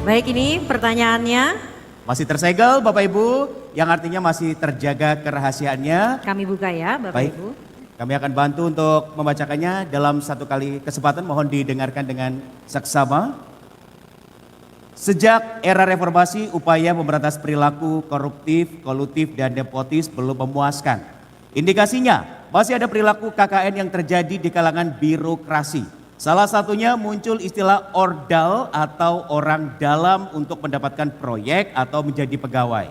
Baik, ini pertanyaannya. Masih tersegel Bapak Ibu, yang artinya masih terjaga kerahasiaannya. Kami buka ya Bapak Baik. Ibu. Kami akan bantu untuk membacakannya dalam satu kali kesempatan, mohon didengarkan dengan saksama. Sejak era reformasi, upaya memberantas perilaku koruptif, kolutif, dan nepotis belum memuaskan. Indikasinya, masih ada perilaku KKN yang terjadi di kalangan birokrasi. Salah satunya muncul istilah ordal atau orang dalam untuk mendapatkan proyek atau menjadi pegawai.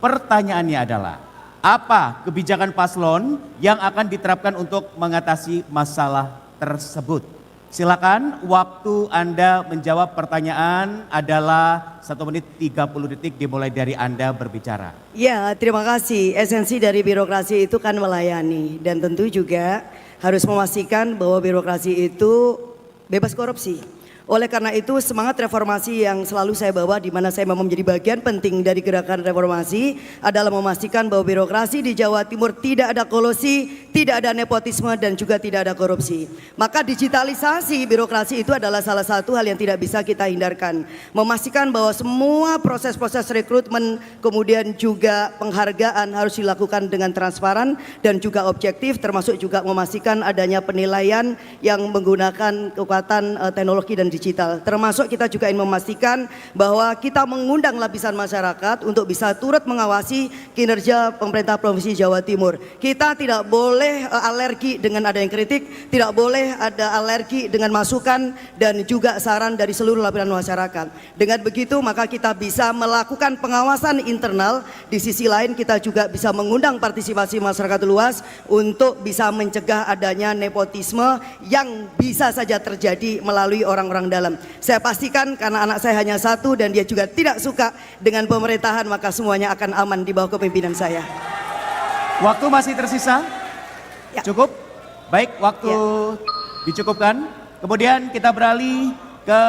Pertanyaannya adalah, apa kebijakan paslon yang akan diterapkan untuk mengatasi masalah tersebut? Silakan, waktu Anda menjawab pertanyaan adalah 1 menit 30 detik dimulai dari Anda berbicara. Ya, terima kasih. Esensi dari birokrasi itu kan melayani dan tentu juga harus memastikan bahwa birokrasi itu bebas korupsi. Oleh karena itu semangat reformasi yang selalu saya bawa, di mana saya memang menjadi bagian penting dari gerakan reformasi, adalah memastikan bahwa birokrasi di Jawa Timur tidak ada kolusi, tidak ada nepotisme, dan juga tidak ada korupsi. Maka digitalisasi birokrasi itu adalah salah satu hal yang tidak bisa kita hindarkan. Memastikan bahwa semua proses-proses rekrutmen kemudian juga penghargaan harus dilakukan dengan transparan dan juga objektif, termasuk juga memastikan adanya penilaian yang menggunakan kekuatan teknologi dan digital. Termasuk kita juga ingin memastikan bahwa kita mengundang lapisan masyarakat untuk bisa turut mengawasi kinerja pemerintah Provinsi Jawa Timur. Kita tidak boleh alergi dengan ada yang kritik, tidak boleh ada alergi dengan masukan dan juga saran dari seluruh lapisan masyarakat. Dengan begitu maka kita bisa melakukan pengawasan internal, di sisi lain kita juga bisa mengundang partisipasi masyarakat luas untuk bisa mencegah adanya nepotisme yang bisa saja terjadi melalui orang-orang dalam. Saya pastikan karena anak saya hanya satu dan dia juga tidak suka dengan pemerintahan, maka semuanya akan aman di bawah kepemimpinan saya. Waktu masih tersisa? Ya. Cukup? Baik, waktu dicukupkan. Kemudian kita beralih ke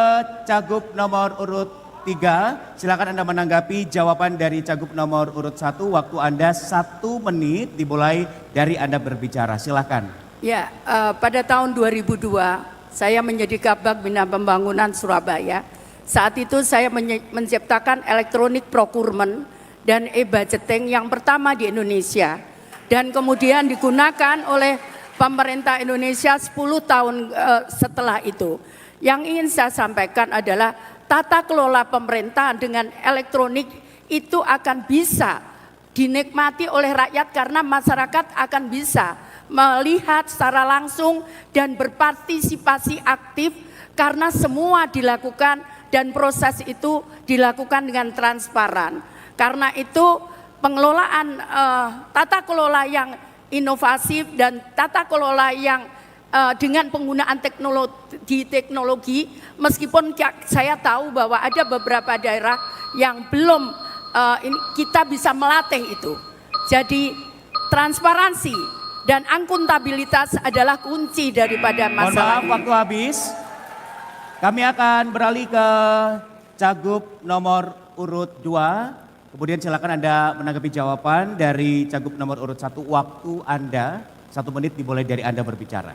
Cagup nomor urut 3. Silakan Anda menanggapi jawaban dari Cagup nomor urut 1. Waktu Anda 1 menit dimulai dari Anda berbicara. Silakan. Ya, pada tahun 2002 saya menjadi Kabag Bina Pembangunan Surabaya. Saat itu saya menciptakan elektronik procurement dan e-budgeting yang pertama di Indonesia. Dan kemudian digunakan oleh pemerintah Indonesia 10 tahun setelah itu. Yang ingin saya sampaikan adalah tata kelola pemerintahan dengan elektronik itu akan bisa dinikmati oleh rakyat karena masyarakat akan bisa melihat secara langsung dan berpartisipasi aktif karena semua dilakukan dan proses itu dilakukan dengan transparan. Karena itu pengelolaan tata kelola yang inovatif dan tata kelola yang dengan penggunaan teknologi, meskipun saya tahu bahwa ada beberapa daerah yang belum kita bisa melatih itu. Jadi transparansi dan akuntabilitas adalah kunci daripada masalah. Mohon maaf, waktu habis. Kami akan beralih ke Cagup nomor urut 2. Kemudian silakan Anda menanggapi jawaban dari Cagup nomor urut 1. Waktu Anda 1 menit dimulai dari Anda berbicara.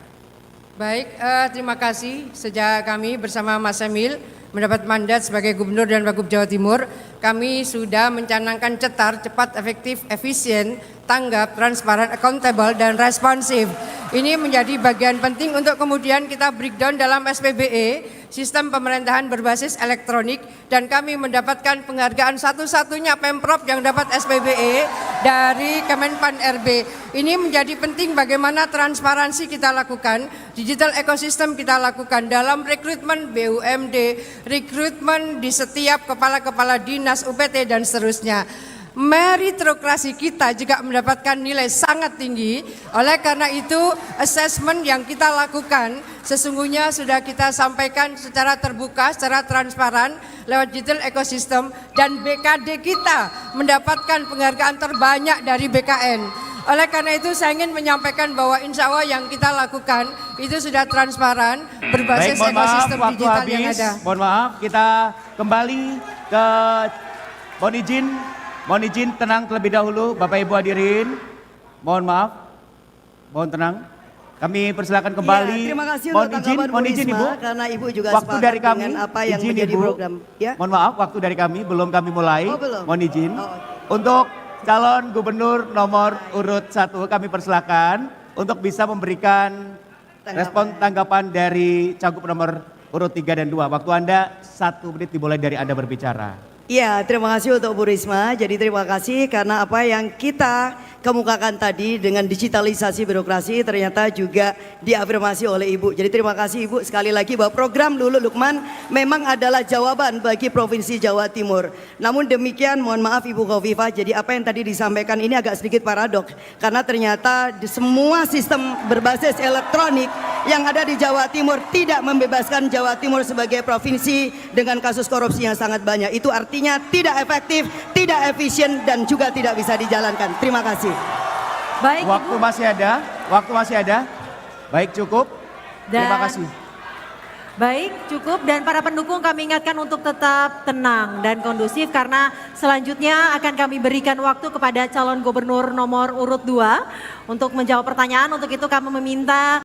Baik, terima kasih. Sejak kami bersama Mas Emil mendapat mandat sebagai Gubernur dan Wagub Jawa Timur, kami sudah mencanangkan cetar, cepat, efektif, efisien, tanggap, transparan, accountable, dan responsif. Ini menjadi bagian penting untuk kemudian kita breakdown dalam SPBE, sistem pemerintahan berbasis elektronik, dan kami mendapatkan penghargaan satu-satunya Pemprov yang dapat SPBE dari Kemenpan RB. Ini menjadi penting bagaimana transparansi kita lakukan, digital ekosistem kita lakukan dalam rekrutmen BUMD, rekrutmen di setiap kepala-kepala dinas, UPT, dan seterusnya. Meritokrasi kita juga mendapatkan nilai sangat tinggi. Oleh karena itu assessment yang kita lakukan sesungguhnya sudah kita sampaikan secara terbuka, secara transparan lewat digital ekosistem, dan BKD kita mendapatkan penghargaan terbanyak dari BKN. Oleh karena itu saya ingin menyampaikan bahwa insya Allah yang kita lakukan itu sudah transparan berbasis ekosistem digital yang ada. Mohon maaf, kita kembali ke Mohon izin tenang terlebih dahulu Bapak Ibu hadirin. Mohon maaf, mohon tenang. Kami persilakan kembali. Ya, terima kasih Mohon untuk izin, tanggapan mohon Bu izin Risma, Ibu. karena Ibu juga Waktu sepakat dari kami, dengan apa yang izin menjadi Ibu. program. Ya? Mohon maaf, waktu dari kami belum kami mulai. Oh, belum. Mohon izin. Oh, oke. Untuk calon gubernur nomor urut 1 kami persilakan untuk bisa memberikan respon tanggapan dari cagup nomor urut 3 dan 2. Waktu Anda 1 menit dimulai dari Anda berbicara. Iya, terima kasih untuk Bu Risma. Jadi terima kasih karena apa yang kita kemukakan tadi dengan digitalisasi birokrasi ternyata juga diafirmasi oleh Ibu. Jadi terima kasih Ibu sekali lagi bahwa program Lulu Lukman memang adalah jawaban bagi Provinsi Jawa Timur. Namun demikian mohon maaf Ibu Khofifah, jadi apa yang tadi disampaikan ini agak sedikit paradok. Karena ternyata di semua sistem berbasis elektronik yang ada di Jawa Timur tidak membebaskan Jawa Timur sebagai provinsi dengan kasus korupsi yang sangat banyak. Itu artinya tidak efektif, tidak efisien dan juga tidak bisa dijalankan. Terima kasih. Baik Waktu Ibu. masih ada, waktu masih ada. Baik, cukup. Terima Dan- kasih. Baik, cukup dan para pendukung kami ingatkan untuk tetap tenang dan kondusif karena selanjutnya akan kami berikan waktu kepada calon gubernur nomor urut 2 untuk menjawab pertanyaan. Untuk itu kami meminta